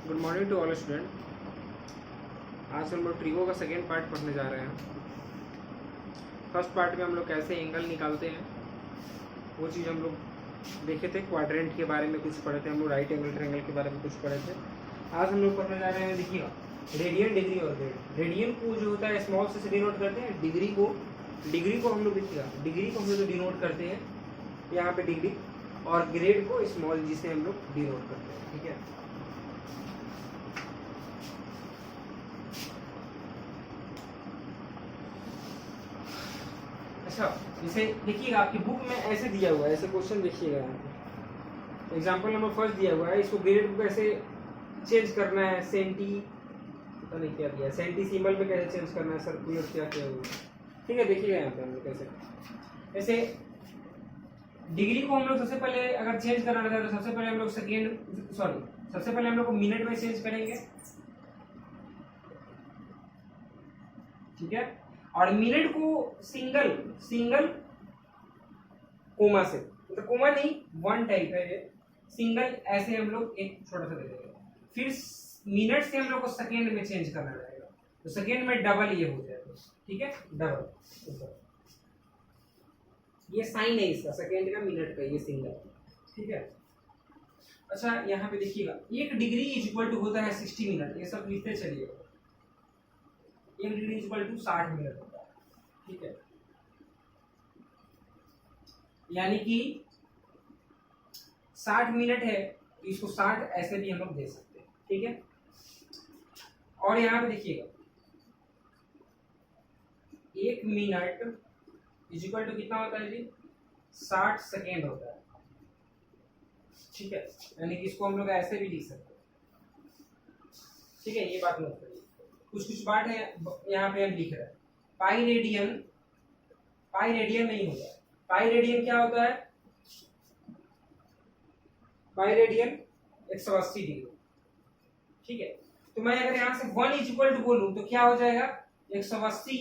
Good morning to all student. आज हम लोग ट्रिगो का सेकेंड पार्ट पढ़ने जा रहे हैं। फर्स्ट पार्ट में हम लोग कैसे एंगल निकालते हैं वो चीज़ हम लोग देखे थे। क्वाड्रेंट के बारे में कुछ पढ़े थे हम लोग, राइट एंगल ट्रायंगल के बारे में कुछ पढ़े थे। आज हम लोग पढ़ने जा रहे हैं, देखिएगा, रेडियन, डिग्री और ग्रेड। रेडियन को जो होता है स्मॉल से डिनोट करते हैं, डिग्री को हम लोग देखिएगा, डिग्री को हम लोग डिनोट करते हैं यहाँ पे डिग्री, और ग्रेड को स्मॉल जी से हम लोग डिनोट करते हैं। ठीक है, अच्छा, जैसे देखिएगा आपकी बुक में ऐसे दिया हुआ है, ऐसे क्वेश्चन देखिएगा यहाँ पे। एग्जाम्पल नंबर फर्स्ट दिया हुआ है, इसको ग्रेड को कैसे चेंज करना है, सेंटी, पता नहीं क्या दिया है, सेंटीसीमल में कैसे चेंज करना है, सर्कुलर क्या क्या हुआ। ठीक है, देखिएगा यहाँ पे हम लोग कैसे। ऐसे डिग्री को हम लोग सबसे पहले अगर चेंज करना रहता है तो सबसे पहले हम लोग सबसे पहले हम लोग को मिनट में चेंज करेंगे। ठीक है, और मिनट को सिंगल कोमा से, मतलब कोमा नहीं, वन टाइप है ये, सिंगल ऐसे हम लोग एक छोटा सा दे देंगे। फिर मिनट से हम लोग को सेकेंड में चेंज करना रहेगा, तो सेकेंड में डबल ये हो जाएगा। ठीक है, डबल, ये साइन है इसका, सेकेंड का, मिनट का, ये सिंगल। ठीक है, अच्छा यहाँ पे देखिएगा, एक डिग्री इज इक्वल टू होता है 60 मिनट, ये सब लिखते चलिए। एक degree is equal to 60 minute होता है। ठीक है, यानी कि 60 मिनट है, इसको 60 ऐसे भी हम लोग दे सकते हैं। ठीक है, और यहाँ पे देखिएगा, एक मिनट इज इक्वल टू कितना होता है जी, 60 सेकेंड होता है। ठीक है, यानी कि इसको हम लोग ऐसे भी लिख सकते हैं। ठीक है, ये बात नोट करिए। कुछ बात है यहाँ पे हम लिख रहे हैं, पाई रेडियन नहीं होता है। पाई रेडियन क्या होता है, पाई रेडियन 180 डिग्री। ठीक है, तो मैं अगर यहाँ से 1 इज इक्वल टू बोलूं तो क्या हो जाएगा, 180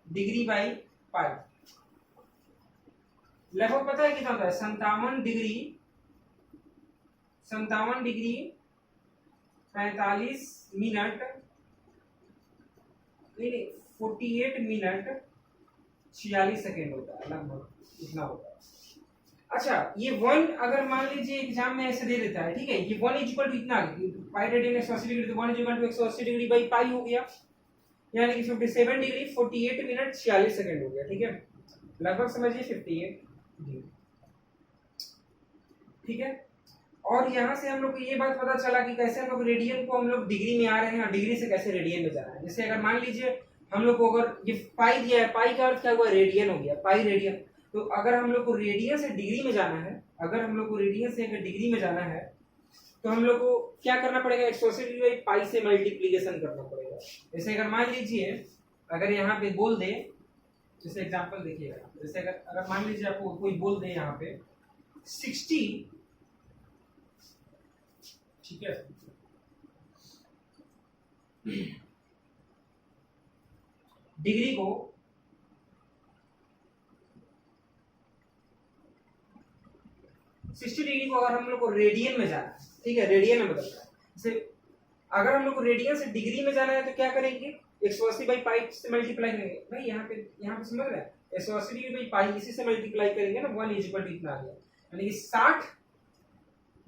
डिग्री बाई पाई, लगभग पता है कितना होता है, 57 डिग्री 45 मिनट, नहीं 48 मिनट 46 सेकेंड होता है, लगभग इतना होता है। अच्छा, ये 1 अगर मान लीजिए एग्जाम में ऐसे दे देता है, ठीक है, ये 1 इज इक्वल टू इतना, पाई रेडियन 180 डिग्री, तो 1 is equal to 180 degree by pi हो गया, यानी कि 57 डिग्री 48 मिनट 46 सेकेंड हो गया। ठीक है, लगभग समझिए 58 डिग्री। ठीक है, और यहाँ से हम लोग को ये बात पता चला कि कैसे हम लोग रेडियन को हम लोग डिग्री में आ रहे हैं और डिग्री से कैसे रेडियन में जाना है। जैसे अगर मान लीजिए हम लोग को अगर ये पाई दिया है, पाई का अर्थ क्या हुआ, रेडियन हो गया, पाई रेडियन। तो अगर हम लोग को रेडियन से डिग्री में जाना है, अगर हम लोग को रेडियन से अगर डिग्री में जाना है तो हम लोग को क्या करना पड़ेगा, 180 डिग्री बाई पाई से मल्टीप्लीकेशन करना पड़ेगा। जैसे अगर मान लीजिए, अगर यहाँ पे बोल दे, जैसे एग्जाम्पल देखिएगा, जैसे अगर मान लीजिए आपको कोई बोल दे यहाँ पे 60, ठीक है, डिग्री को 60 डिग्री को अगर हम लोग को रेडियन में जाना है, ठीक है, रेडियन में बदलना है। जैसे अगर हम लोग को रेडियन से डिग्री में जाना है तो क्या करेंगे, 180 बाई पाई से मल्टीप्लाई करेंगे। भाई यहाँ पे समझ रहे हैं, 180 डिग्री बाई पाई इसी से मल्टीप्लाई करेंगे ना, 1 इज इक्वल टू इतना आ गया, यानी कि 60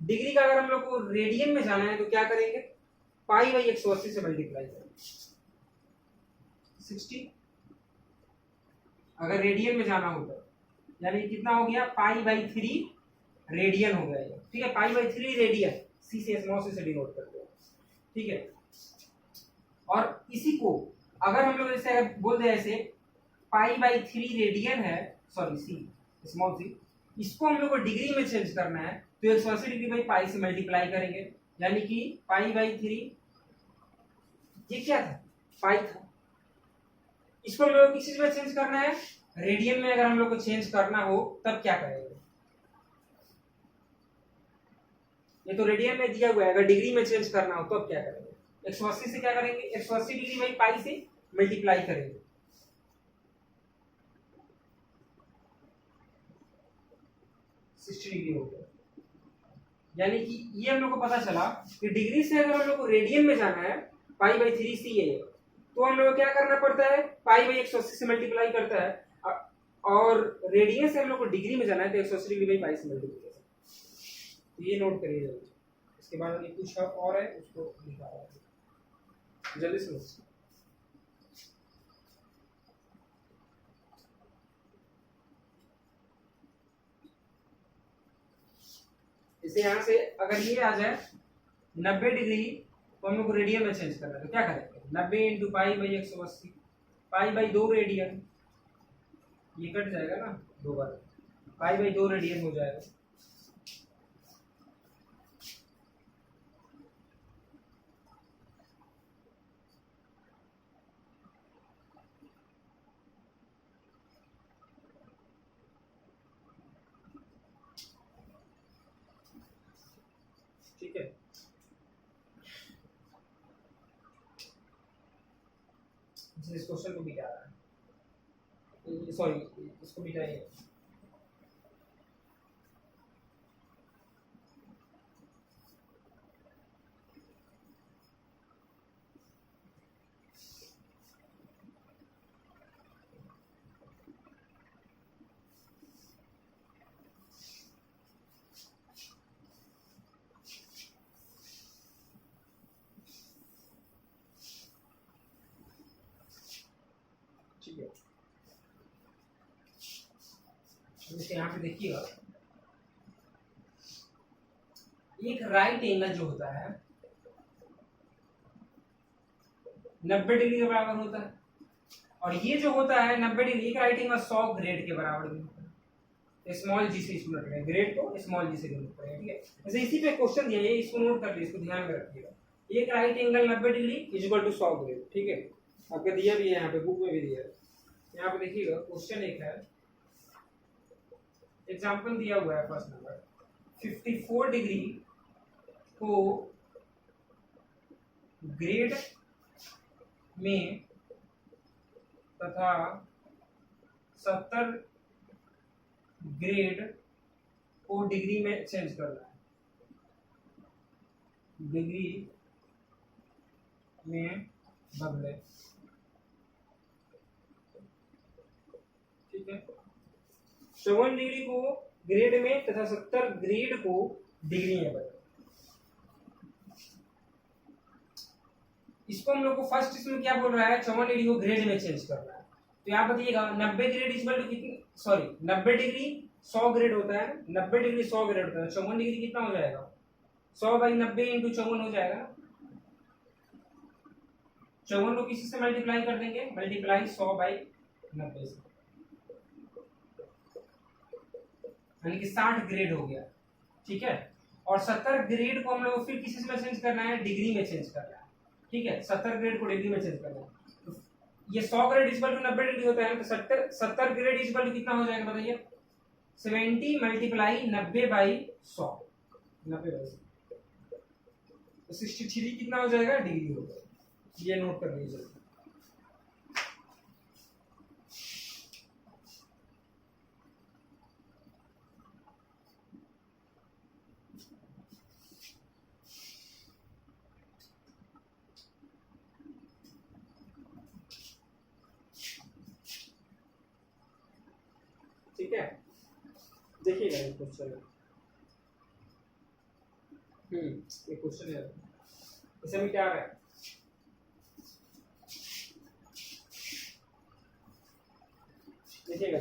डिग्री का अगर हम लोग को रेडियन में जाना है तो क्या करेंगे, पाई बाई 180 से मल्टीप्लाई करेंगे। 60 अगर रेडियन में जाना होगा, यानी कितना हो गया, पाई बाई 3 रेडियन हो गया ये। ठीक है, पाई बाई 3 रेडियन, सी से स्मॉल से डिनोट करते हैं। ठीक है, और इसी को अगर हम लोग जैसे बोल दे ऐसे, पाई बाई 3 रेडियन है, सॉरी सी स्मॉल सी, इसको हम लोग को डिग्री में चेंज करना है तो 180 डिग्री बाई पाई से मल्टीप्लाई करेंगे, यानी कि पाई बाई 3, ये क्या था, पाई था, इसको हम लोग किस चीज में चेंज करना है, रेडियन में। अगर हम लोग को चेंज करना हो तब क्या करेंगे, ये तो रेडियन में दिया हुआ है, अगर डिग्री में चेंज करना हो तो अब क्या करेंगे, 180 से क्या करेंगे, 180 डिग्री बाई पाई से मल्टीप्लाई करेंगे, 60 डिग्री हो गया, यानी कि ये हम लोग को पता चला कि डिग्री से अगर हम लोग को रेडियन में जाना है, पाई बाई 3 सी है, तो हम लोग को क्या करना पड़ता है, पाई बाई 180 से मल्टीप्लाई करता है, और रेडियन से हम लोग को डिग्री में जाना है तो 180 डिग्री बाई पाई से मल्टीप्लाई। तो ये नोट करिए जल्दी। इसके बाद ये कुछ और है उसको लिखा है, जल्दी सुनो। इसे यहाँ से अगर ये आ जाए 90 डिग्री, तो हम लोग को रेडियन में चेंज करना है, तो क्या करेंगे, 90 into pi by 180, pi by 2 radian, ये कट जाएगा ना 2 बार, पाई बाई 2 रेडियन हो जाएगा। ठीक है, इस क्वेश्चन को मिटा रहा है, सॉरी इसको मिटाइए। ठीक है, जैसे यहाँ पे देखिएगा, एक राइट एंगल जो होता है 90 डिग्री के बराबर होता है, और ये जो होता है 90 डिग्री, एक राइट एंगल 100 ग्रेड के बराबर भी होता है। स्मॉल जी से इसको नोट करें, ग्रेड को स्मॉल जी से नोट करें। ठीक है, जैसे इसी पे क्वेश्चन दिया है, इसको नोट कर लीजिए, इसको ध्यान में रखिएगा। एक right angle 90 degree equal to 100 grade. ठीक है, आपका दिया भी है, यहाँ पे बुक में भी दिया है। यहाँ पे देखिएगा क्वेश्चन एक है, एग्जाम्पल दिया हुआ है फर्स्ट नंबर, 54 डिग्री को ग्रेड में तथा 70 ग्रेड को डिग्री में चेंज करना है, डिग्री में बदले। ठीक है, 54 डिग्री को ग्रेड में तथा 70 ग्रेड को डिग्री में बदले। इसको हम लोग को फर्स्ट इसमें क्या बोल रहा है, 54 डिग्री को ग्रेड में चेंज करना है। तो यहाँ बताइएगा 90 ग्रेड इक्वल टू कितनी, सॉरी 90 डिग्री 100 ग्रेड होता है, 90 डिग्री 100 ग्रेड होता है, 54 डिग्री कितना हो जाएगा, 100 बाई 90 इंटू 54 हो जाएगा। 54 को किसी से मल्टीप्लाई कर देंगे, मल्टीप्लाई 100 बाई 90 से, यानी कि 60 ग्रेड हो गया। ठीक है, और 70 ग्रेड को हम लोग फिर किसी में चेंज करना है, डिग्री में चेंज करना है। ठीक है, 70 ग्रेड को डिग्री में चेंज करना है। तो ये 100 ग्रेड इक्वल टू 90 डिग्री होता है, तो 70 ग्रेड इक्वल टू कितना हो जाएगा बताइए, 70 मल्टीप्लाई 90 बाई 100, 90 बाई 100, तो 63 कितना हो जाएगा, डिग्री हो जाएगा। ये नोट कर लीजिए। ठीक है, देखिएगा ये क्वेश्चन, ये क्वेश्चन है, इसे हम क्या है, देखिएगा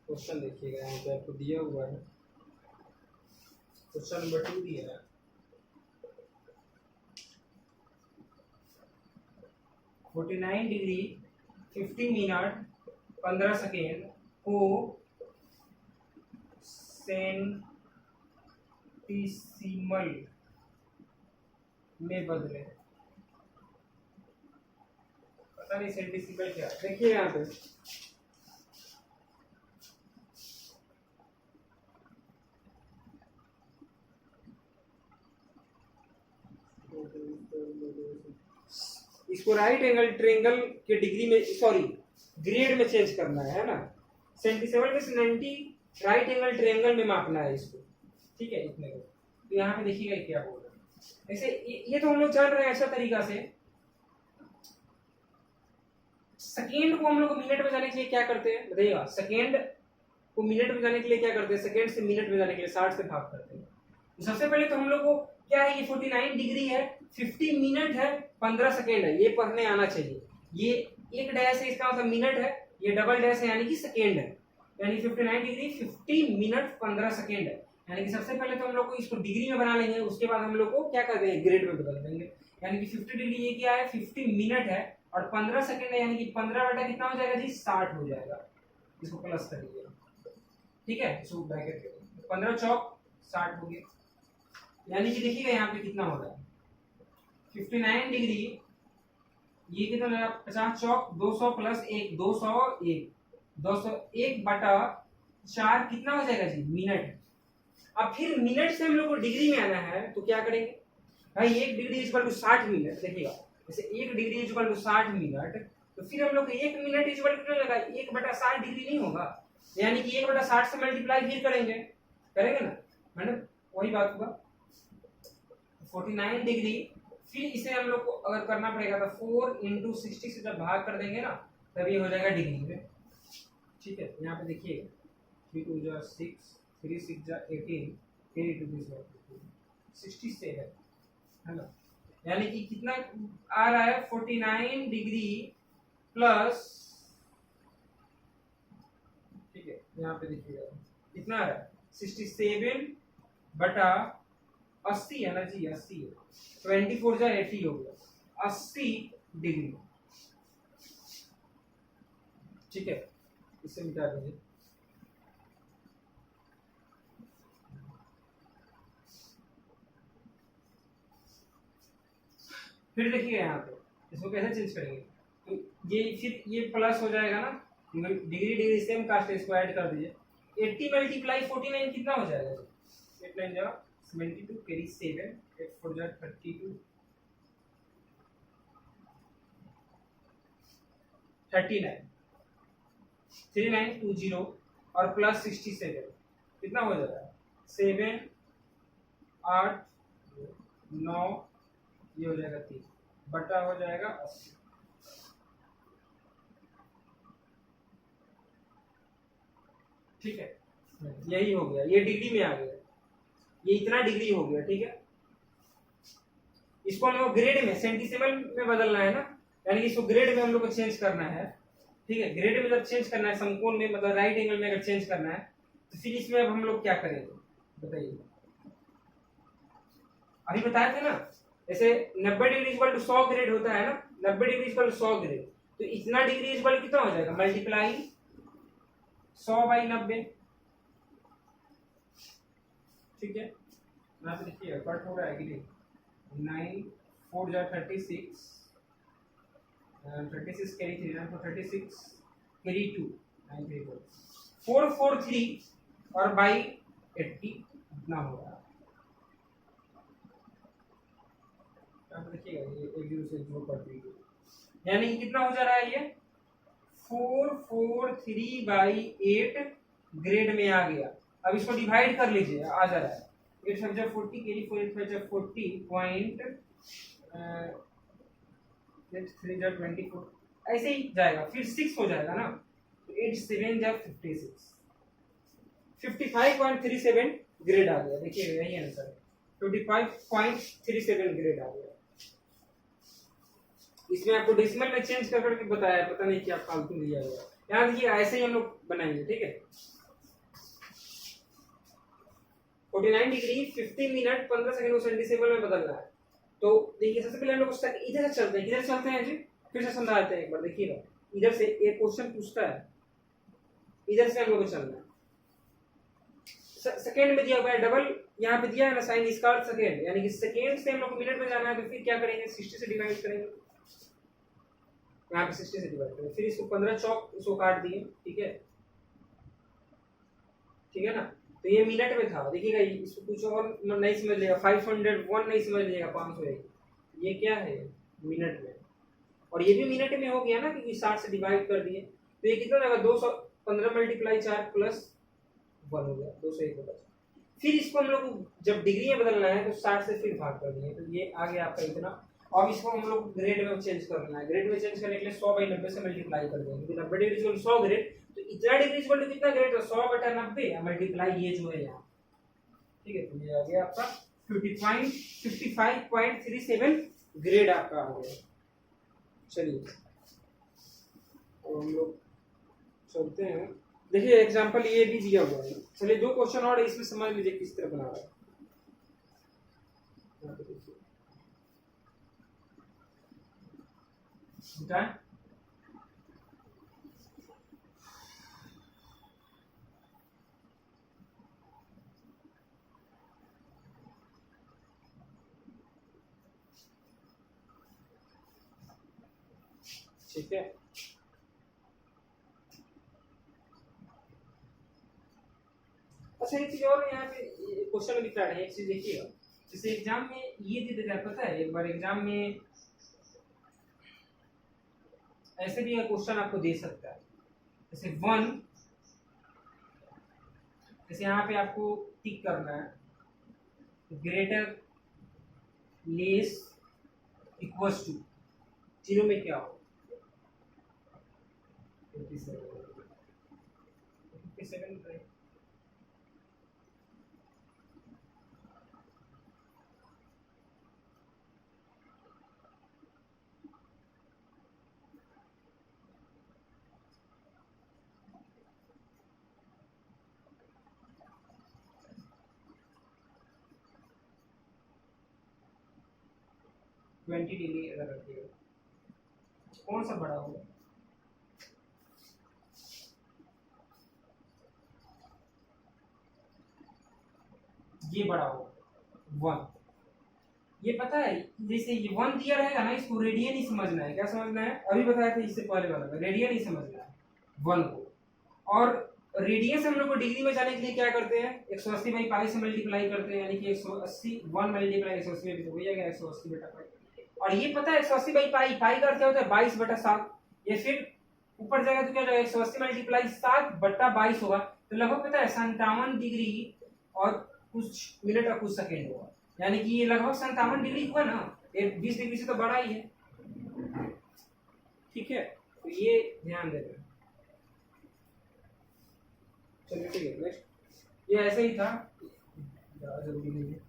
क्वेश्चन, देखिएगा यहाँ पे आपको दिया हुआ है, क्वेश्चन नंबर 2 दिया है, 49 डिग्री 50 मिनट 15 सेकेंड को सेंटीसीमल में बदले। पता नहीं सेंटीसीमल क्या, देखिए यहाँ पे इसको राइट एंगल ट्रायंगल के डिग्री में, सॉरी ग्रेड में चेंज करना है ना। 77 में से 90 राइट एंगल ट्रायंगल में मापना है इसको, ठीक है इतने को। तो यहाँ पे देखिएगा क्या बोल रहा है। ऐसे ये तो हम लोग जान रहे हैं ऐसा तरीका से। सेकेंड को हम लोग मिनट में जाने के लिए क्या करते हैं बताइएगा, सेकेंड को मिनट में जाने के लिए क्या करते हैं, सेकेंड से मिनट में जाने के लिए 60 से भाग करते हैं। तो सबसे पहले तो हम लोग को क्या है, ये 49 डिग्री है, 50 मिनट है, 15 सेकेंड है, ये पढ़ने आना चाहिए। ये एक डैश है इसका मतलब मिनट है, ये डबल डैश है यानी कि सेकेंड है, यानी 59 डिग्री 50 मिनट 15 सेकेंड है। यानी कि सबसे पहले तो हम लोग को इसको डिग्री में बना लेंगे, उसके बाद हम लोग को क्या कर देंगे ग्रेड में बदल देंगे। यानी कि 50 डिग्री ये क्या है 50 मिनट है और 15 सेकेंड है, यानी कि 15 बटा कितना हो जाएगा जी 60 हो जाएगा। इसको प्लस कर दीजिए, ठीक है, इसको ब्रैकेट करिए, 15 चौक 60 हो गया। यानी कि देखिएगा यहाँ पे कितना हो रहा है 59 डिग्री, ये कितना लगा 50 चौक 200 प्लस 1 201, 201 बटा 4 कितना हो जाएगा जी मिनट। अब फिर मिनट से हम लोग को डिग्री में आना है तो क्या करेंगे भाई, 1 डिग्री इक्वल टू 60 मिनट। देखिएगा जैसे 1 डिग्री इक्वल टू 60 मिनट, तो फिर हम लोग 1 मिनट इक्वल कितना लगा 1 बटा 60 डिग्री नहीं होगा, यानी कि 1 बटा 60 से मल्टीप्लाई फिर करेंगे ना मैडम, वही बात होगा 49 डिग्री। फिर इसे हम लोग को अगर करना पड़ेगा तो 4 इंटू 60 से जब भाग कर देंगे ना तब ये हो जाएगा डिग्री में, ठीक है। यहाँ पे देखिए 3 2 जा 6 3 6 जा 18 3 टू दिस 67 है ना। यानी कि कितना आ रहा है 49 डिग्री प्लस, ठीक है यहाँ पे देखिएगा कितना आ रहा है 67 बटा 80 है ना जी 80 है, 24 जा 80 हो गया 80 डिग्री, ठीक है। इसे मिटा दीजिए, फिर देखिए यहाँ पे इसको कैसे चेंज करेंगे, तो ये फिर ये प्लस हो जाएगा ना, डिग्री डिग्री सेम कास्ट है, इसको ऐड कर दीजिए 80 मल्टीप्लाई 49 कितना हो जाएगा 8 9 जा 72 कैरी 7 8 4 जा 32 39 3920 और प्लस 67 कितना हो जाता है 7 8 9, ये हो जाएगा 3 बटा हो जाएगा 80, ठीक है। यही हो गया, ये डिग्री में आ गया, ये इतना डिग्री हो गया, ठीक है। इसको हम लोग ग्रेड में सेंटीसीमल में बदलना है ना, यानी कि इसको ग्रेड में हम लोग को चेंज करना है, ठीक है। ग्रेड में जब चेंज करना है समकोण में मतलब राइट एंगल में अगर चेंज करना है तो फिर इसमें अब हम लोग क्या करेंगे बताइए। अभी बताए थे ना जैसे 90 डिग्री इक्वल टू 100 ग्रेड होता है ना, 90 डिग्री इक्वल टू 100 ग्रेड, तो इतना डिग्री इक्वल कितना हो जाएगा मल्टीप्लाई 100 बाई 90, ठीक है। यहाँ पे देखिए कट हो रहा है कि नहीं 9 4 जा 36 36 कैरी 3 9 36 कैरी 2 9 3 4 4 3 और बाई 80 इतना हो रहा है। देखिएगा ये एक दूसरे से जोड़ कर दीजिए, यानी कि कितना हो जा रहा है ये 443 बाई 8 ग्रेड में आ गया। अब इसको डिवाइड कर लीजिए, आ जा रहा है 8 5 जा 40 कैरी 4 8 5 जा 40 पॉइंट 3 जा 24 ऐसे ही जाएगा, फिर 6 हो जाएगा ना, तो 8 7 जा 56 55.37 ग्रेड आ गया। देखिए यही आंसर है 55.37 ग्रेड आ गया। इसमें आपको डेसिमल में चेंज कर करके बताया, पता नहीं क्या फालतू दिया हुआ है। यहाँ देखिए ऐसे ही हम लोग बनाएंगे, ठीक है। 49 डिग्री 50 मिनट 15 सेकंड को सेंटीसीमल में बदलना है। तो देखिए सबसे पहले हम लोग इधर से चलते हैं, इधर चलते हैं जी, फिर से समझाते हैं एक बार। देखिएगा इधर से एक क्वेश्चन पूछता है, इधर से हम लोग को चलना है। सेकेंड में दिया हुआ है डबल, यहाँ पे दिया है ना साइन इसका अर्थ सेकेंड, यानी कि सेकेंड से हम लोग को मिनट में जाना है, तो फिर क्या करेंगे 60 से डिवाइड करेंगे, यहाँ पे 60 से डिवाइड करेंगे, फिर इसको 15 चौक इसको काट दिए, ठीक है, ठीक है ना। तो ये मिनट में था, देखिएगा इसको कुछ और नहीं समझ लेगा, 501 नहीं समझ लेगा 501, ये क्या है मिनट में, और ये भी मिनट में हो गया ना, क्योंकि 60 से डिवाइड कर दिए, तो ये कितना जाएगा 215 मल्टीप्लाई 4 प्लस 1 हो गया 201 होगा। फिर इसको हम लोग जब डिग्री में बदलना है तो 60 से फिर भाग कर दिए, तो ये आ गया आपका इतना। अब इसको हम लोग ग्रेड में चेंज करना है, ग्रेड में चेंज करने के लिए 100/90 से मल्टीप्लाई कर देंगे, क्योंकि 90 डिग्री इक्वल 100 ग्रेड, तो इतना डिग्री इक्वल टू कितना ग्रेड, तो 100/90 मल्टीप्लाई ये जो है यहाँ, ठीक है। तो ये आ गया आपका 55.37 ग्रेड आपका आ गया। चलिए तो हम लोग चलते हैं, देखिए एग्जांपल ये भी दिया हुआ है। चलिए 2 क्वेश्चन और इसमें समझ लीजिए किस तरह बना रहा है। ठीक है, अच्छा एक चीज और यहाँ पे क्वेश्चन लिखा है, एक चीज देखिएगा, जैसे एग्जाम में ये दे देता है, पता है एक बार एग्जाम में ऐसे भी क्वेश्चन आपको दे सकता है, जैसे 1, जैसे यहाँ पे आपको टिक करना है ग्रेटर लेस इक्वल्स टू 0 में क्या हो 57 20 डिग्री अगर रखिएगा, कौन सा बड़ा होगा, ये बड़ा होगा 1। ये पता है, जैसे ये 1 दिया रहेगा ना, इसको रेडियन ही समझना है। क्या समझना है, अभी बताया था इससे पहले वाला में, रेडियन ही समझना है 1 को। और रेडियन से हम लोग को डिग्री में जाने के लिए क्या करते हैं, 180/पाई से मल्टीप्लाई करते हैं, यानी कि 180 1 मल्टीप्लाई 180 में भी तो हो जाएगा 180/पाई। और ये पता है 180/पाई, पाई का अर्थ क्या होता है 22/7, ये फिर ऊपर जाएगा तो क्या हो जाएगा 180 मल्टीप्लाई 7/22 होगा, तो लगभग पता है 57 डिग्री और कुछ मिनट और कुछ सेकेंड होगा, यानी कि ये लगभग 57 डिग्री हुआ ना, ये 20 डिग्री से तो बड़ा ही है, ठीक है। तो ये ध्यान देना, चलिए ठीक है नेक्स्ट, ये ऐसे ही था, ज़्यादा जरूरी नहीं है।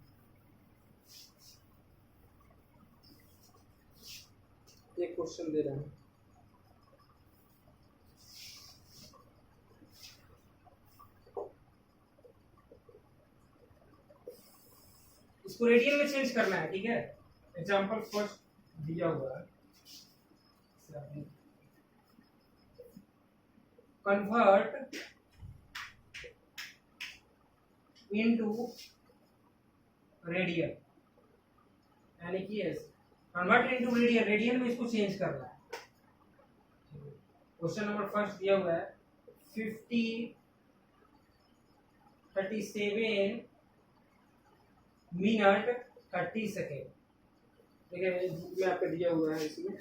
एक क्वेश्चन दे रहा है, इसको रेडियन में चेंज करना है, ठीक है। एग्जांपल फर्स्ट दिया हुआ है, कन्वर्ट इनटू रेडियन, यानी कि कन्वर्ट इनटू रेडियन, रेडियन में इसको चेंज करना है। क्वेश्चन नंबर फर्स्ट दिया हुआ है 37 मिनट 30 सेकेंड, देखिए बुक में आपका दिया हुआ है, इसमें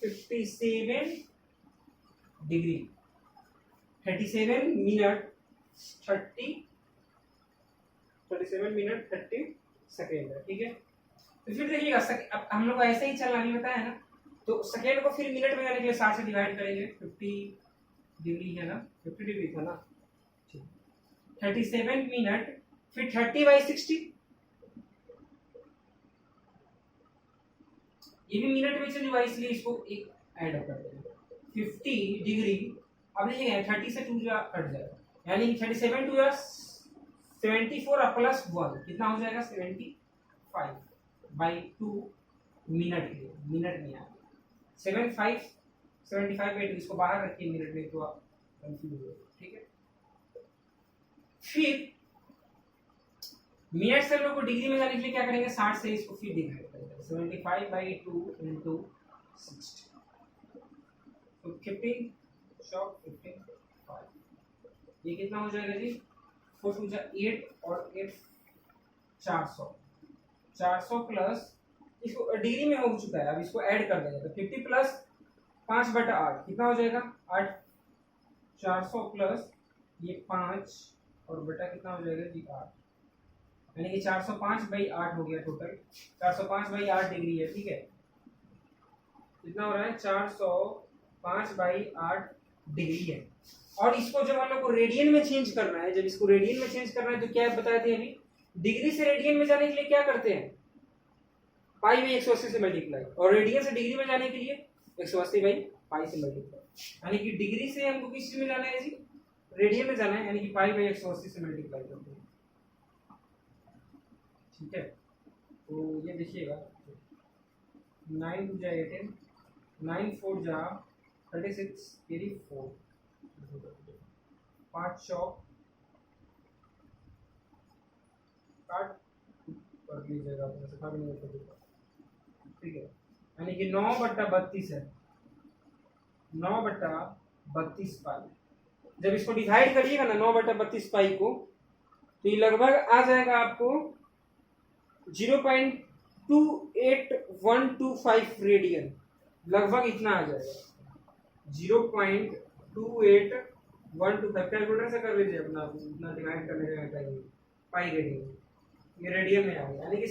57 डिग्री 37 मिनट 30 सेकेंड है, ठीक है। तो फिर देखिएगा अब हम लोग को ऐसे ही चलना नहीं बताया ना, तो सेकेंड को फिर मिनट में जाने के लिए 60 से डिवाइड करेंगे, 50 डिग्री है ना, 50 डिग्री था ना, 37 मिनट, फिर 30/60, ये भी मिनट में चली हुआ, इसलिए इसको एक ऐड कर देंगे 50 डिग्री। अब देखिए 30 से 2 कट जाएगा, यानी 37 2 74 और प्लस 1 कितना हो जाएगा 75/2 मिनट के लिए, मिनट में आ 75/2, इसको बाहर रखिए मिनट में, तो आप कंफ्यूज हो, ठीक है। फिर मिनट से हम लोग को डिग्री में जाने के लिए क्या करेंगे, 60 से इसको फिर डिवाइड करेंगे, 75/2 into 60, तो 15 शॉर्ट 15 5, ये कितना हो जाएगा जी 4 2 8 और 8 400 प्लस इसको डिग्री में हो चुका है, अब इसको ऐड कर देंगे तो 50 प्लस 5/8 कितना हो जाएगा 8, 400 प्लस ये 5 और बटा कितना हो जाएगा जी 8, यानी कि 405/8 हो गया टोटल। 405/8 डिग्री है, ठीक है। कितना हो रहा है 405/8 डिग्री है। और इसको जब हम लोग को रेडियन में चेंज करना है, जब इसको रेडियन में चेंज करना है तो क्या बताए थे अभी, डिग्री से रेडियन में जाने के लिए क्या करते हैं π/180 से मल्टीप्लाई, और रेडियन से डिग्री में जाने के लिए 180/π से मल्टीप्लाई, यानी कि डिग्री से हमको किस चीज में जाना है जी, रेडियन में जाना है, यानी कि π/180 से मल्टीप्लाई करते हैं, ठीक है। तो ये देखिएगा 9 2 जा 18, 9 4 जा 36, कैरी 4, 5 चौक काट कर लीजिएगा अपने से, काट नहीं होता, ठीक है। यानी कि 9/32 है, 9/32 पाई। जब इसको डिवाइड करिएगा ना 9/32 पाई को, तो ये लगभग आ जाएगा आपको 0.28125 रेडियन, लगभग इतना आ जाएगा 0.28125। कैलकुलेटर से कर लीजिए अपना, इतना डिवाइड करने का टाइम पाई रेडियन, ये रेडियन में आ गया, यानी कि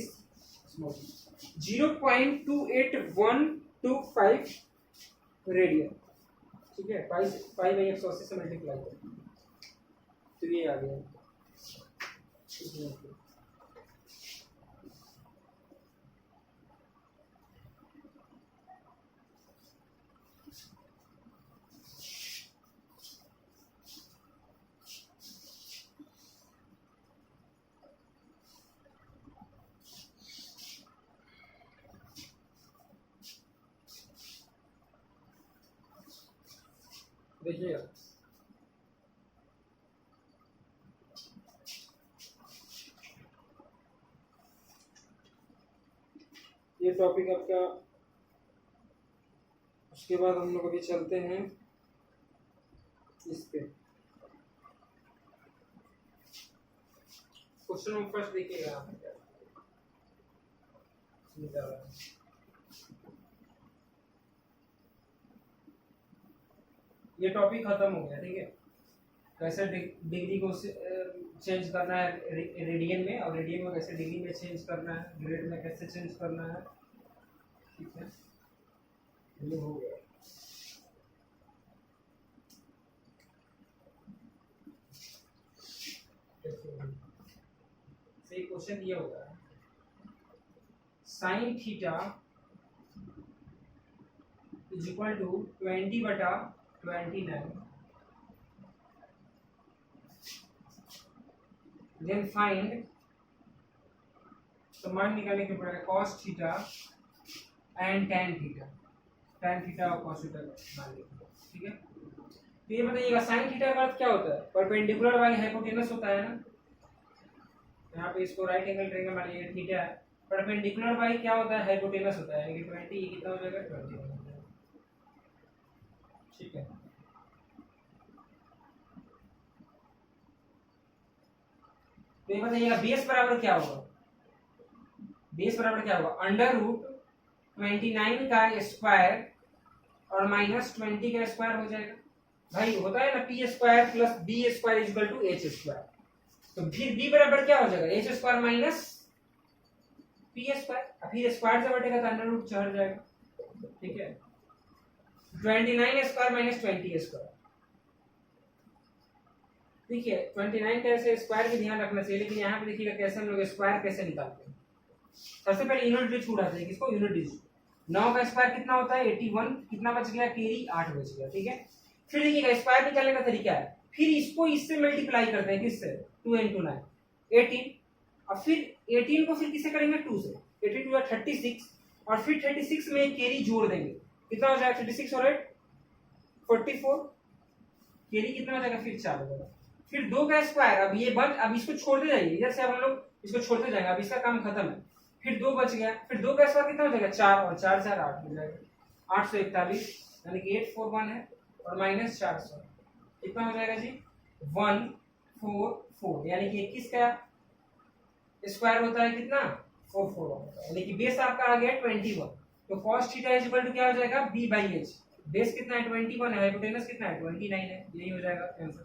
0.28125 रेडियन, ठीक है। π/180 से मल्टीप्लाई कर तो ये आ गया। देखिएगा ये टॉपिक आपका, उसके बाद हम लोग अभी चलते हैं इस पे। क्वेश्चन नंबर फर्स्ट देखिएगा आप क्या निकाला है। ये टॉपिक खत्म हो गया, ठीक है। कैसे डिग्री को चेंज करना है रेडियन में, और रेडियन में कैसे डिग्री में चेंज करना है, ग्रेड में कैसे चेंज करना है, ठीक है। ये हो गया। सही क्वेश्चन ये होगा, sine theta is equal to 20/29, then find, तो मान निकालने के पड़ेगा cos theta and tan theta, tan theta और cos थीटा मान लीजिए, ठीक है। तो ये बताइएगा sin थीटा का अर्थ क्या होता है, परपेंडिकुलर बाई हाइपोटेनस होता है ना, यहाँ पे इसको राइट एंगल ट्रायंगल मान लीजिए, थीटा है, परपेंडिकुलर बाई क्या होता है, हाइपोटेनस होता है, यानी कि 20, ये कितना हो जाएगा 20, ठीक है। तो ये बताइएगा बेस बराबर क्या होगा, बेस बराबर क्या होगा, √29 का स्क्वायर और -20 का स्क्वायर हो जाएगा, भाई होता है ना p² + b² = h², तो फिर b बराबर क्या हो जाएगा h² - p², फिर स्क्वायर से बटेगा तो अंडर रूट चढ़ जाएगा, ठीक है। 29² - 20², ठीक है। 29 का ऐसे स्क्वायर भी ध्यान रखना चाहिए, लेकिन यहाँ पे देखिएगा कैसे हम लोग स्क्वायर कैसे निकालते हैं। सबसे पहले यूनिट डिजिट उड़ाते हैं, किसको, यूनिट डिजिट। 9 का स्क्वायर कितना होता है 81, कितना बच गया कैरी 8 बच गया, ठीक है। फिर देखिएगा स्क्वायर निकालने का तरीका है, फिर इसको इससे मल्टीप्लाई करते हैं, किससे, 2 × 9 18, और फिर 18 को फिर किससे करेंगे 2 से, 18 2 36, और फिर 36 में कैरी जोड़ देंगे, कितना हो जाएगा 36 और 8 44, कैरी कितना हो जाएगा फिर 4 हो जाएगा। फिर 2 का स्क्वायर, अब ये बच, अब इसको छोड़ते जाइए, जैसे अब हम लोग इसको छोड़ते जाएंगे, अब इसका काम खत्म है। फिर 2 बच गया, फिर 2 का स्क्वायर कितना हो जाएगा 4, और 4 4 8 हो जाएगा 841, यानी कि 841 है, और -400 कितना हो जाएगा जी 144, यानी कि 21 का स्क्वायर होता है कितना 44 होगा, यानी कि बेस आपका आ गया 21। तो cos theta is equal to क्या हो जाएगा b बाई एच। बेस कितना है 21 है, हाइपोटेनस कितना है 29 है, यही हो जाएगा आंसर।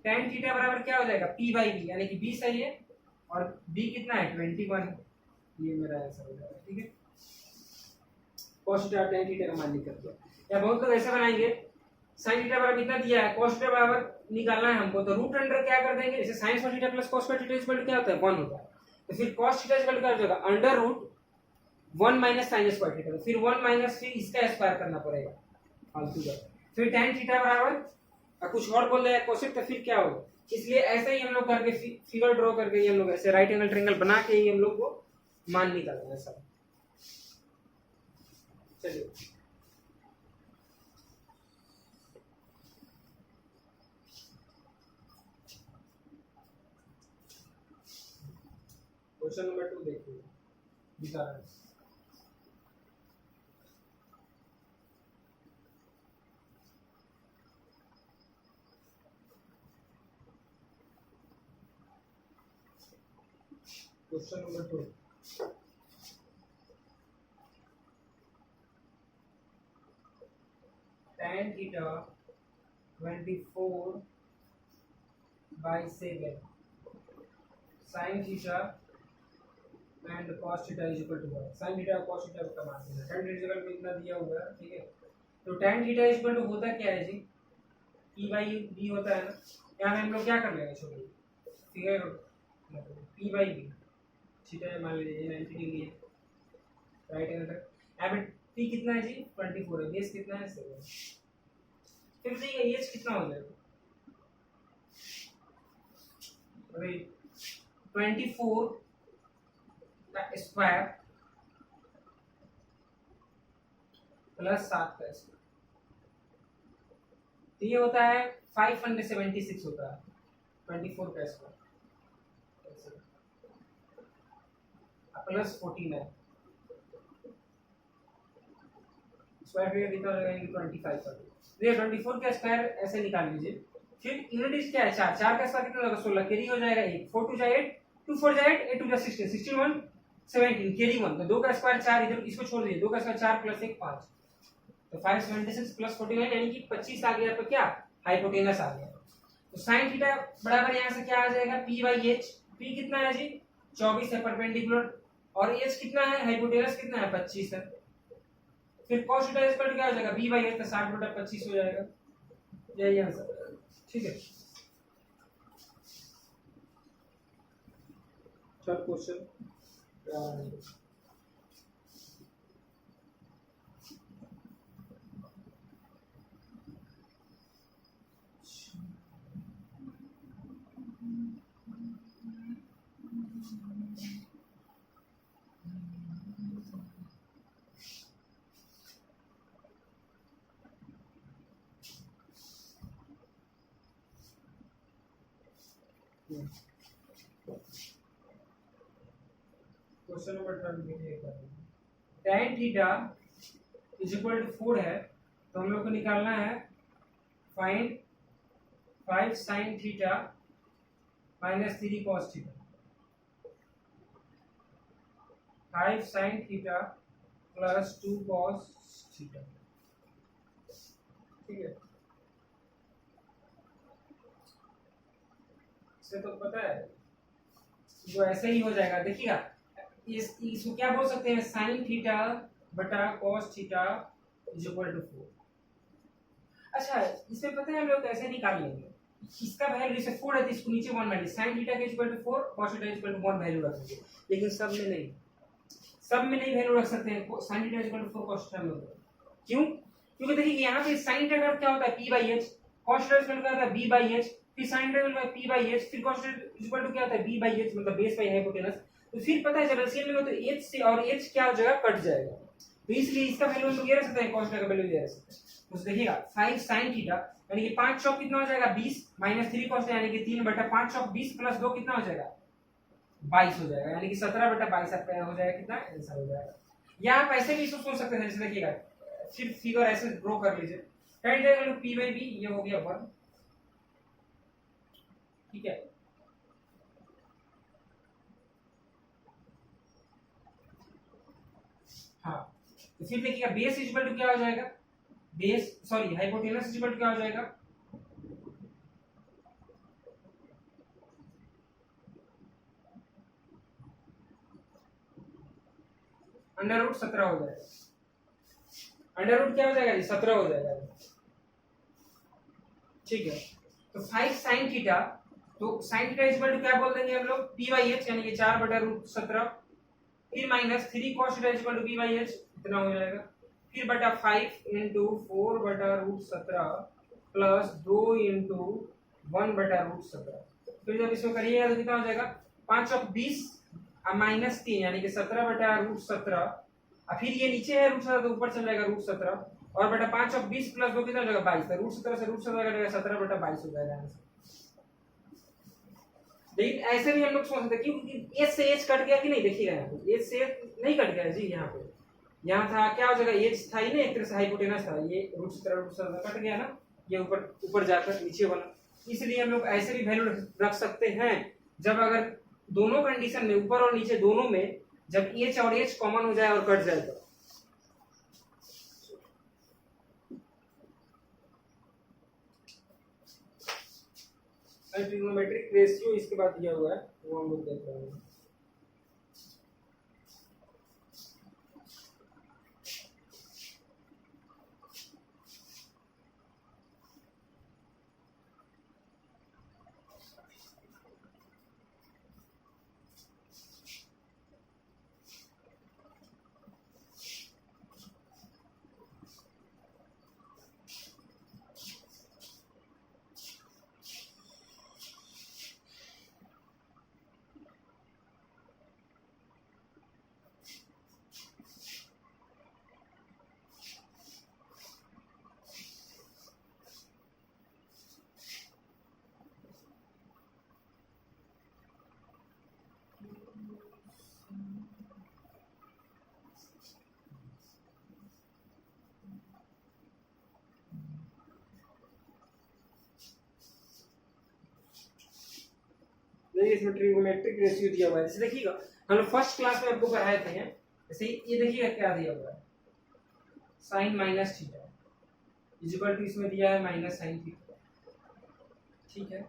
tan थीटा बराबर क्या हो जाएगा p बाई b, यानी कि b सही है और b कितना है 21 है, ये मेरा आंसर हो जाएगा। ठीक है, cos थीटा tan थीटा का मान निकल गया। या बहुत लोग ऐसे बनाएंगे, sin थीटा बराबर इतना दिया है, cos थीटा बराबर निकालना है हमको, तो रूट अंडर क्या कर देंगे, जैसे sin cos theta plus cos square theta equal to क्या होता है 1 होता है, तो फिर cos थीटा इक्वल टू क्या हो जाएगा under root 1 minus sin square theta, तो फिर 1 माइनस फिर इसका स्क्वायर करना पड़ेगा फालतू का, फिर tan थीटा बराबर कुछ और बोल रहे हैं कोसेक, तो फिर क्या होगा, इसलिए ऐसे ही हम लोग करके फिगर ड्रॉ करके हम लोग ऐसे राइट एंगल ट्रायंगल बना के ही हम लोग को मान निकालना है सब। चलिए क्वेश्चन नंबर 2 देखिए, दिखा रहा है। Question number 2, tan theta 24 by 7 sin theta and cos theta is equal to sin theta और cos थीटा का मान देना, tan थीटा इक्वल टू इतना दिया हुआ है। ठीक है, तो tan theta is equal to होता क्या है जी, p बाई b होता है ना, यहाँ पे हम लोग क्या कर लेंगे छोड़िए, figure p by b theta मान लीजिए 90 डिग्री है, राइट एंगल है, यहाँ पे p कितना है जी 24 है, बेस कितना है 7, फिर से ये एज कितना हो जाएगा, अरे 24 का स्क्वायर प्लस 7 का स्क्वायर, तो ये होता है 576 होता है 24 का स्क्वायर प्लस 14 है, स्क्वायर फिगर कितना रहेगा 25 का, तो ये 24 का स्क्वायर ऐसे निकाल लीजिए, फिर यूनिट क्या है 4, 4 का स्क्वायर कितना होगा 16, कैरी हो जाएगा 1, 4 2 जा 8, 2 4 जा 8, 8 2 जा 16, 16 1 17, कैरी 1, तो 2 का स्क्वायर 4, इधर इसको छोड़ दीजिए, 2 का स्क्वायर 4 प्लस 1 5, तो 576 प्लस 49 यानी कि 25 आ गया, तो क्या हाइपोटेनस आ गया, तो sin थीटा बराबर यहाँ से क्या आ जाएगा p बाई एच, p कितना है जी 24 है परपेंडिकुलर, और h कितना है हाइपोटेनस कितना है 25 है, फिर cos थीटा इक्वल टू क्या हो जाएगा b बाई एच, तो 60 बटा 25 हो जाएगा, यही आंसर। ठीक है, थर्ड क्वेश्चन क्वेश्चन नंबर 12 देखिए, tan theta is equal to 4 है, तो हम लोग को निकालना है find 5 sin theta minus 3 cos theta, 5 sin theta plus 2 cos theta. ठीक है, इससे तो पता है जो ऐसे ही हो जाएगा, देखिएगा इसको क्या बोल सकते हैं sin थीटा बटा cos theta is equal to 4। अच्छा, इसमें पता है हम लोग कैसे निकाल लेंगे, इसका वैल्यू जैसे 4 है तो इसको नीचे 1 मानिए, sin थीटा के equal to 4, cos theta equal to 1 value रखेंगे, लेकिन सब में नहीं, सब में नहीं वैल्यू रख सकते हैं, sin theta equal to 4 cos theta में, क्यों, क्योंकि देखिए यहाँ पे sin थीटा का क्या होता है p by h, cos theta equal to क्या होता है b बाई h, फिर sin theta equal to p by h, फिर cos थीटा इक्वल टू क्या होता है b बाई h, मतलब बेस बाई हाइपोटेनस, तो फिर पता है जब एलसीएम में तो h से और h क्या हो जाएगा कट जाएगा, तो इसलिए इसका वैल्यू हम लोग ये रख सकते हैं, cos थीटा का वैल्यू ये रख सकते हैं, तो देखिएगा 5 sin थीटा यानी कि 5 चौक कितना हो जाएगा 20 माइनस 3 cos यानी कि 3 बटा 5 चौक 20 प्लस 2 कितना हो जाएगा 22 हो जाएगा, यानी कि 17 बटा 22 आपका हो जाएगा कितना आंसर हो जाएगा। या आप ऐसे भी इसको सोच सकते हैं, जैसे देखिएगा सिर्फ फिगर ऐसे ड्रॉ कर लीजिए, tan जाएगा p बाई b, ये हो गया 1। ठीक है, हाँ, तो फिर देखिएगा बेस इक्वल टू क्या हो जाएगा, base sorry hypotenuse equal to क्या हो जाएगा, अंडर रूट 17 हो जाएगा। अंडर रूट क्या हो जाएगा जी, 17 हो जाएगा। ठीक है, तो 5 साइन थीटा, तो साइन थीटा इक्वल टू क्या बोल देंगे हम लोग, पी बाई एच, यानी कि 4/√17, फिर minus 3 cos theta equal to P by H, इतना हो जाएगा, फिर बटा 5 इंटू 4/√17 प्लस 2 इंटू 1/√17। फिर जब इसको करिएगा तो कितना हो जाएगा, 5 और 20 माइनस 3 यानी कि 17/√17, और फिर ये नीचे है √17 तो ऊपर चल जाएगा √17, और बटा 5 और 20 प्लस 2 कितना हो जाएगा 22, तो √17 से √17 कटेगा 17/22 हो जाएगा आंसर। लेकिन ऐसे भी हम लोग सोच सकते हैं क्योंकि एच से एच कट गया कि नहीं, देखिएगा यहाँ पे एच से एच नहीं कट गया जी, यहाँ पे यहाँ था क्या हो जाएगा, एच था ही नहीं, एक तरह से हाइपोटेनस था, ये √17 कट गया ना, ये ऊपर ऊपर जाकर नीचे बना, इसलिए हम लोग ऐसे भी वैल्यू रख सकते हैं जब अगर दोनों कंडीशन में ऊपर और नीचे दोनों में जब एच और एच कॉमन हो जाए और कट जाए तो। ट्रिग्नोमेट्रिक रेशियो इसके बाद दिया हुआ है, वो हम लोग देख रहे हैं। इसमें ट्रिग्नोमेट्रिक रेशियो दिया हुआ है, जैसे देखिएगा हम लोग फर्स्ट क्लास में आपको पढ़ाए थे, जैसे ये देखिएगा क्या दिया हुआ है, sine minus theta equal to इसमें दिया है माइनस साइन थीटा, ठीक है,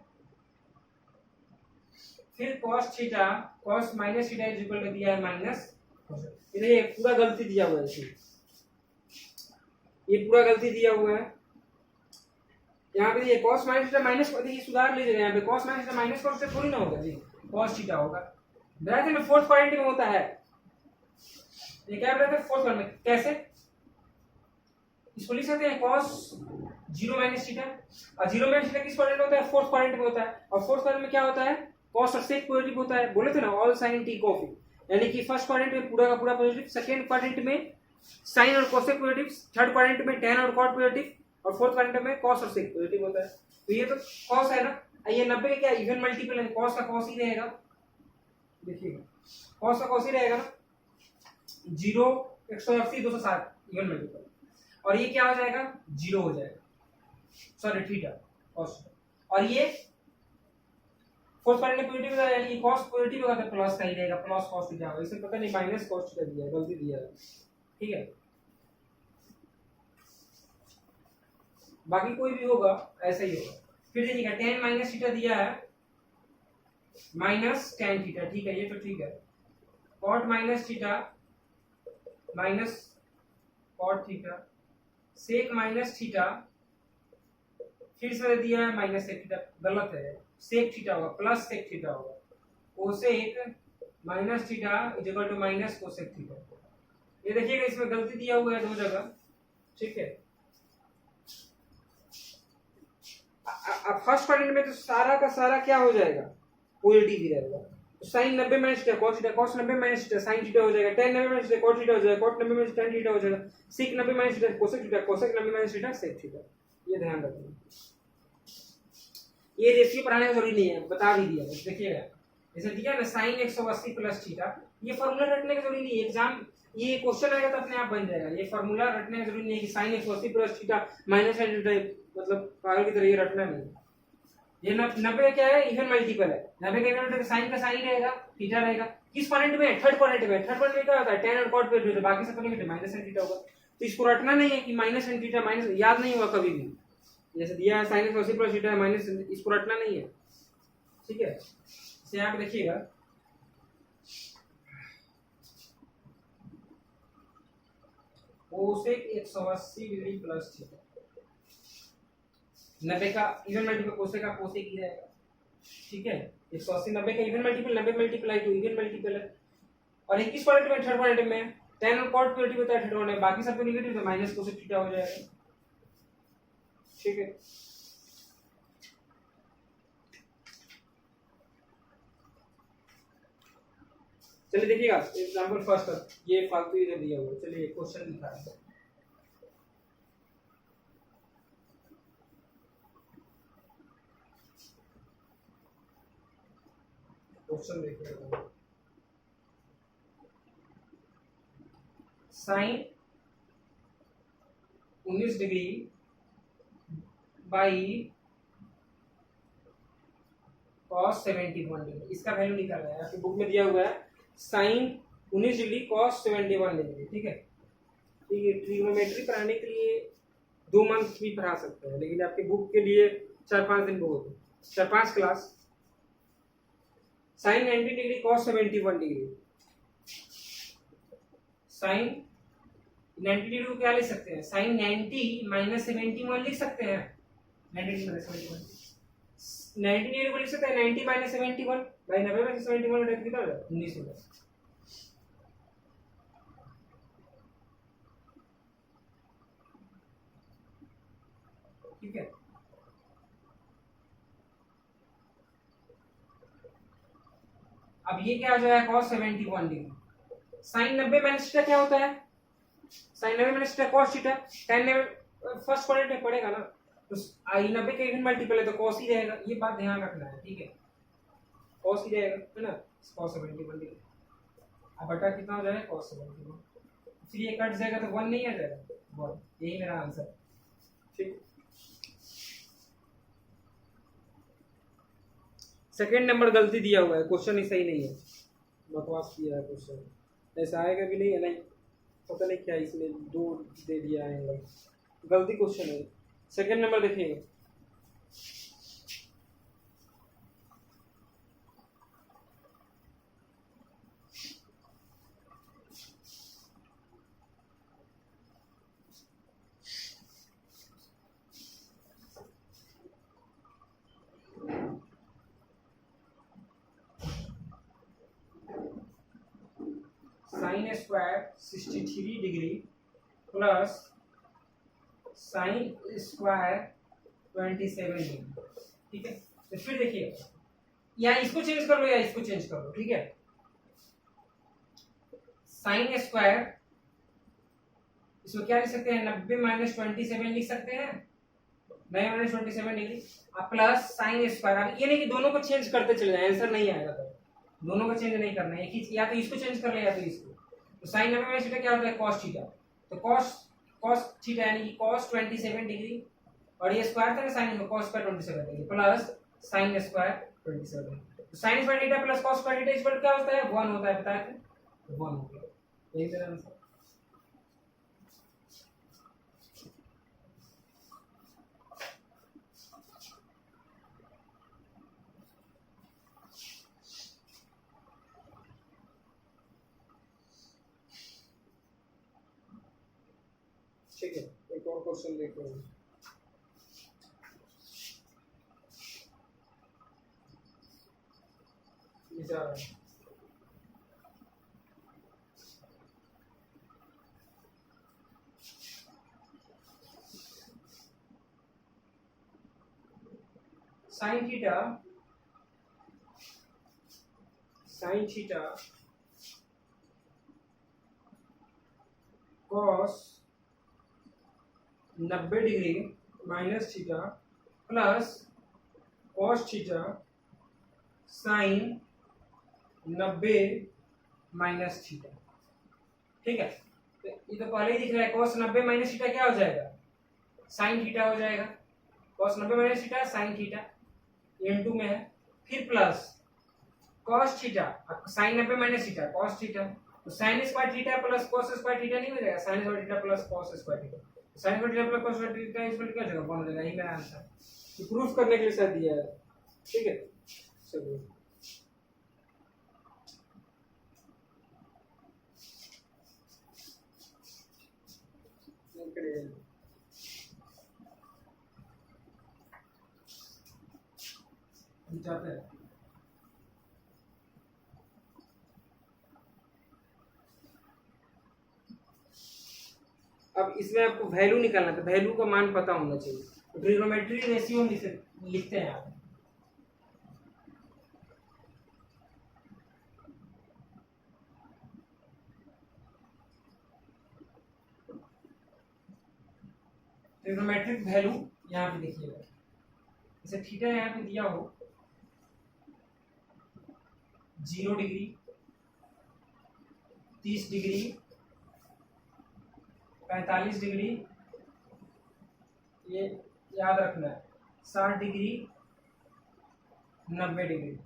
फिर cos theta cos minus theta equal to दिया है माइनस, ये पूरा गलती दिया हुआ है, ये पूरा गलती दिया हुआ है, यहाँ पे ये cos माइनस थीटा माइनस, देखिए सुधार लीजिएगा, यहाँ पे cos minus theta minus cos से थोड़ी ना होगा जी, cos थीटा होगा, ब्रैकेट में फोर्थ क्वाड्रेंट में होता है, ये क्या ब्रैकेट फोर्थ क्वाड्रेंट में कैसे इसको लिख सकते हैं, cos 0 माइनस थीटा, और 0 माइनस थीटा किस क्वाड्रेंट में होता है, फोर्थ क्वाड्रेंट में होता है, और फोर्थ क्वाड्रेंट में क्या होता है, cos और sec पॉजिटिव होता है, बोले थे ना ऑल साइन t कॉफी, यानी कि फर्स्ट क्वाड्रेंट में पूरा का पूरा पॉजिटिव, सेकंड क्वाड्रेंट में साइन और cosec पॉजिटिव, थर्ड क्वाड्रेंट में tan और cot पॉजिटिव, और फोर्थ क्वाड्रेंट में cos और sec पॉजिटिव होता है। तो ये तो cos है ना, ये 90 का क्या इवन मल्टीपल है, cos का cos ही रहेगा, देखिएगा cos का cos ही रहेगा ना, 0 180 260 इवन मल्टीपल, और ये क्या हो जाएगा 0 हो जाएगा, सॉरी थीटा cos, और ये फोर्थ क्वाड्रेंट पॉजिटिव होगा, यानी cos पॉजिटिव होगा तो प्लस का ही रहेगा, प्लस cos थीटा होगा, इससे पता नहीं माइनस cos थीटा दिया है, गलती दिया है, ठीक है, बाकी कोई भी होगा ऐसा ही होगा। फिर देखिएगा tan माइनस थीटा दिया है माइनस tan थीटा, ठीक है, ये तो ठीक है, cot minus theta minus cot theta, sec minus theta, फिर से दिया है माइनस sec थीटा, गलत है, sec थीटा होगा प्लस sec थीटा होगा, cosec minus theta equal to minus cosec theta, ये देखिएगा इसमें गलती दिया हुआ है दो जगह, ठीक है। अब फर्स्ट क्वाड्रेंट में तो सारा का सारा क्या हो जाएगा, पॉजिटिव ही रहेगा, तो sin 90 minus theta cos theta, cos 90 minus theta sin theta हो जाएगा, tan 90 minus theta cot theta हो जाएगा, cot 90 माइनस tan थीटा हो जाएगा, sec 90 minus theta cosec theta, cosec 90 minus theta sec theta, ये ध्यान रखिए, ये रेशियो पढ़ाने की जरूरी नहीं है, बता भी दिया, देखिएगा जैसे दिया ना sin 180 प्लस थीटा, ये फॉर्मूला रटने की जरूरी नहीं है, एग्जाम ये क्वेश्चन आएगा तो अपने आप बन जाएगा, ये फॉर्मूला रटने की जरूरी नहीं है कि sin 180 plus theta minus theta, मतलब पागल की तरह ये रटना नहीं है, ये 90 क्या है, इवन मल्टीपल है। 90 का इवन मल्टीपल साइन का साइन रहेगा, थीटा रहेगा। किस क्वाड्रेंट में? थर्ड क्वाड्रेंट में। थर्ड क्वाड्रेंट में क्या होता है, tan और cot पे होता है, बाकी सब नेगेटिव माइनस sin थीटा होगा। तो इसको रटना नहीं है कि माइनस sin थीटा माइनस, याद नहीं हुआ कभी भी, जैसे दिया है sin cos plus theta minus, इसको रटना नहीं है, ठीक है। इसे आप देखिएगा, कोसेक 180 डिग्री प्लस थीटा, 90 का इवन मल्टीपल कोसेक का कोसेक ही रहेगा, ठीक है। 180 90 का even multiple, 90 multiply two even multiple है। और 21 क्वाड्रेंट में थर्ड क्वाड्रेंट में tan और cot पॉजिटिव होता है, थर्ड क्वाड्रेंट में बाकी सब तो नेगेटिव, तो माइनस कोसेक थीटा हो जाएगा, ठीक है। चलिए देखिएगा एग्जांपल फर्स्ट, ये फालतू इधर दिया हुआ है, चलिए क्वेश्चन लिखा है। क्वेश्चन देखिएगा, sine 19 degree by cos 71 degree, इसका वैल्यू निकालना है। आपकी बुक में दिया हुआ है साइन 19 डिग्री कॉस 71 डिग्री, ठीक है। ठीक है, ट्रिग्नोमेट्री पढ़ाने के लिए 2 मंथ भी पढ़ा सकते हैं, लेकिन आपके बुक के लिए 4-5 दिन बहुत है, 4-5 class. Sine 90 degree cos 71 degree, sine 90 degree को क्या लिख सकते हैं, साइन 90 माइनस 71 लिख सकते हैं। 90 माइनस 71, 90 डिग्री को लिख सकते हैं 90 माइनस 71, भाई 90 में से 71 घटाकर कितना होगा, 19 होगा। ठीक है, अब ये क्या हो जाएगा, cos 71 degree. sin 90 minus theta क्या होता है, sin 90 minus theta cos theta, tan 90 first quadrant में पड़ेगा ना, तो आई 90 का इवन मल्टीपल है तो cos ही रहेगा, ये बात ध्यान रखना है, ठीक है। cos ही रहेगा, है ना, cos 71 डिग्री। अब बटा कितना हो जाएगा, cos 71, फिर ये कट जाएगा तो 1 नहीं आ जाएगा, 1, यही मेरा आंसर, ठीक। सेकंड नंबर गलती दिया हुआ है, क्वेश्चन ही सही नहीं है, बकवास किया है क्वेश्चन, ऐसा आएगा भी नहीं है, नहीं पता नहीं क्या इसमें 2 दे दिया है, गलती क्वेश्चन है। सेकंड नंबर देखिएगा, sine square 63 degree plus sine square 27 degree, ठीक है। तो फिर देखिए, या इसको चेंज कर लो या इसको चेंज कर लो, ठीक है। साइन स्क्वायर, इसको क्या लिख सकते हैं, 90 माइनस 27 लिख सकते हैं, 90 minus 27 degree, plus sine square. अब ये नहीं कि दोनों को चेंज करते चले जाए, आंसर नहीं आएगा, तो दोनों को चेंज नहीं करना है, एक ही, या तो इसको चेंज कर ले या तो इसको। तो साइन 90 माइनस थीटा क्या होता है, cos थीटा, तो cos थीटा यानी कि cos 27 डिग्री, और ये स्क्वायर था ना साइन का, cos square 27 degree plus sine square 27, तो sine square theta plus cos square theta equal क्या होता है, 1 होता है, बताया था, 1 हो गया, यही मेरा आंसर। ठीक है, एक और क्वेश्चन देखते हैं। Sine theta cos 90 degree minus theta plus cos theta sine 90 minus theta, ठीक है। तो ये तो पहले ही दिख रहा है, cos 90 माइनस थीटा क्या हो जाएगा, साइन थीटा हो जाएगा, cos 90 minus theta sine theta, N2 में है, फिर plus cos theta, sine 90 minus theta cos theta, तो sine square theta plus cos square theta नहीं हो जाएगा, sine square theta plus cos square theta, sine square theta plus cos square theta इस पर क्या हो जाएगा 1 हो जाएगा, यही मेरा आंसर है। तो प्रूफ करने के लिए सर दिया है, ठीक है। चलिए जाते हैं। अब इसमें आपको वैल्यू निकालना है, तो वैल्यू का मान पता होना चाहिए, तो ट्रिग्नोमेट्री रेशियो लिखते हैं आप। ट्रिग्नोमेट्रिक वैल्यू यहाँ पे देखिएगा, जैसे थीटा यहाँ पे दिया हो 0 डिग्री, 30 डिग्री, 45 डिग्री, ये याद रखना है, 60 degree, 90 degree,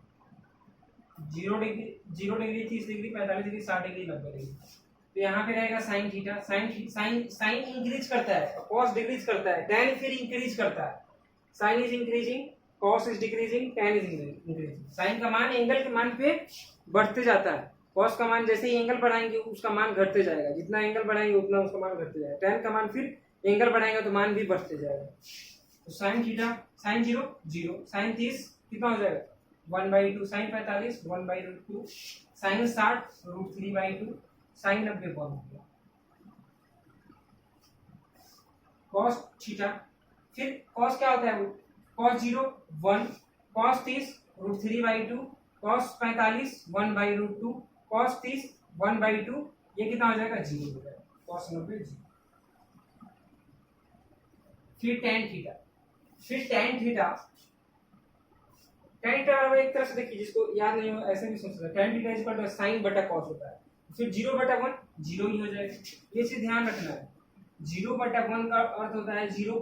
0 degree, 30 degree, 45 degree, 60 degree, 90 degree. तो यहाँ पे रहेगा साइन थीटा, साइन इंक्रीज करता है, कॉस डिक्रीज करता है, टेन फिर इंक्रीज करता है, sine is increasing, cos is decreasing, tan is increasing. Sine का मान एंगल के मान पे बढ़ते जाता है, कॉस का मान जैसे ही एंगल बढ़ाएंगे उसका मान घटते जाएगा, जितना एंगल बढ़ाएंगे उतना उसका मान घटते जाएगा, टेन का मान फिर एंगल बढ़ाएंगे तो मान भी बढ़ते जाएगा। तो साइन थीटा, साइन 0 0, साइन 30 कितना हो जाएगा 1/2, साइन 45 1/2, साइन 60 √3/2, साइन 90 1 हो गया। कॉस थीटा, फिर कॉस क्या होता है वो, कॉस 0 1, कॉस 30 √3/2, कॉस 45 1/2, कॉस 30 1/2, ये कितना हो जाएगा 0 हो जाएगा, कॉस 90 0। फिर टेन थीटा, टेन थीटा एक तरह से देखिए, जिसको याद नहीं हो ऐसे भी सोच सकते, tan theta is equal to sine बटा कॉस होता है, फिर 0/1 0 ही हो जाएगा, ये चीज ध्यान रखना है। 0/1 का अर्थ होता है 0,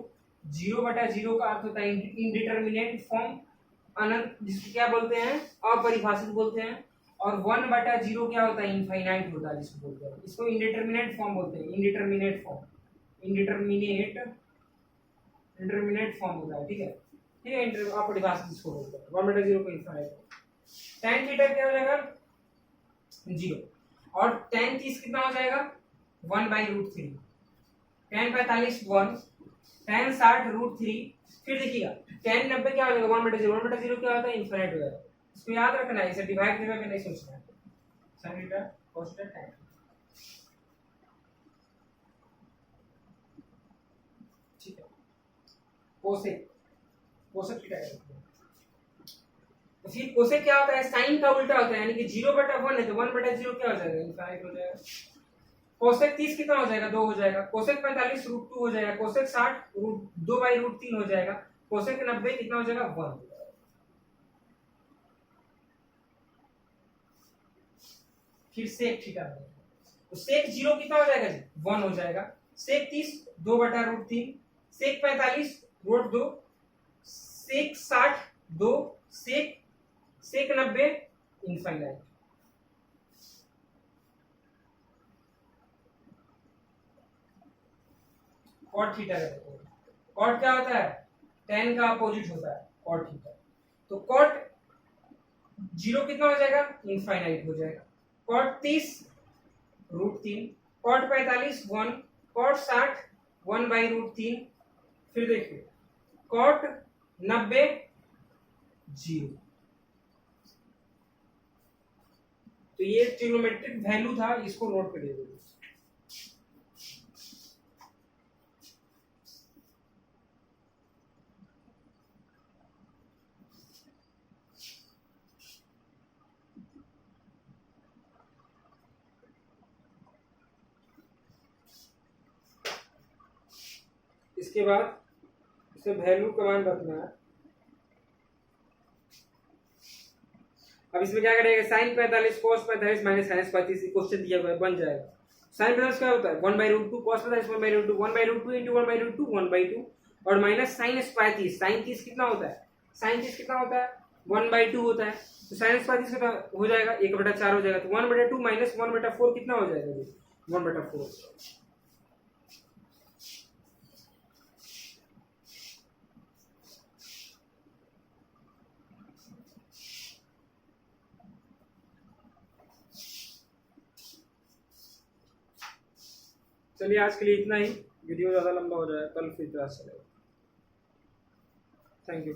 0/0 का अर्थ होता है इनडिटरमिनेट फॉर्म, अनंत, जिसको क्या बोलते हैं अपरिभाषित बोलते हैं, और 1/0 क्या होता है इनफाइनाइट होता है, जिसको बोलते हैं, इसको इनडिटरमिनेट फॉर्म बोलते हैं, इनडिटरमिनेट फॉर्म, इंटरमिनेट फॉर्म होता है, ठीक है, ठीक है, अपरिभाषित जिसको बोलते हैं, 1/0 को इनफाइनाइट। tan थीटा क्या हो जाएगा 0, और tan 30 कितना हो जाएगा 1/√3, tan 45 1, tan 60 √3, फिर देखिएगा tan 90 क्या हो जाएगा 1/0, 1/0 क्या होता है इनफाइनाइट हो जाएगा, इसको याद रखना है, इसे डिवाइड करके नहीं सोचना है। sin theta cos theta tan, ठीक है, कोसेक थीटा है। तो फिर कोसेक क्या होता है, साइन का उल्टा होता है, यानी कि 0/1 है तो 1/0 क्या हो जाएगा इनफाइनाइट हो जाएगा। कोसेक 30 कितना हो जाएगा 2 हो जाएगा, कोसेक 45 √2 हो जाएगा, कोसेक 60 2/√3 हो जाएगा, कोसेक 90 कितना हो जाएगा 1 हो जाएगा। फिर सेक थीटा, तो सेक 0 कितना हो जाएगा 1 हो जाएगा, सेक 30 2/√3, सेक 45 √2, सेक 60 2, सेक 90 इनफाइनाइट। कॉट थीटा का देखो, कॉट क्या होता है tan का अपोजिट होता है कॉट थीटा, तो कॉट 0 कितना हो जाएगा इनफाइनाइट हो जाएगा, कॉट 30 √3, कॉट 45 1, कॉट 60 1/√3, फिर देखिए कॉट 90 0। तो ये ट्रिग्नोमेट्रिक वैल्यू था, इसको नोट कर लीजिए। इसके बाद इसे वैल्यू का मान रखना है। अब इसमें क्या करेंगे, sine 45 cos 45 minus sine 35, question दिया हुआ है बन जाएगा। साइन 45 क्या होता है 1/√2, cos 45 1/√2, 1/√2 × 1/√2 1/2, और माइनस साइन 35, साइन 30 कितना होता है साइन थीटा कितना होता है 1/2 होता है, तो साइन स्क्वायर थीटा कितना हो जाएगा 1/4 हो जाएगा, तो 1/2 माइनस 1/4 कितना हो जाएगा 1/4। चलिए आज के लिए इतना ही, वीडियो ज़्यादा लंबा हो जाएगा, कल फिर क्लास चलेगा। Thank you.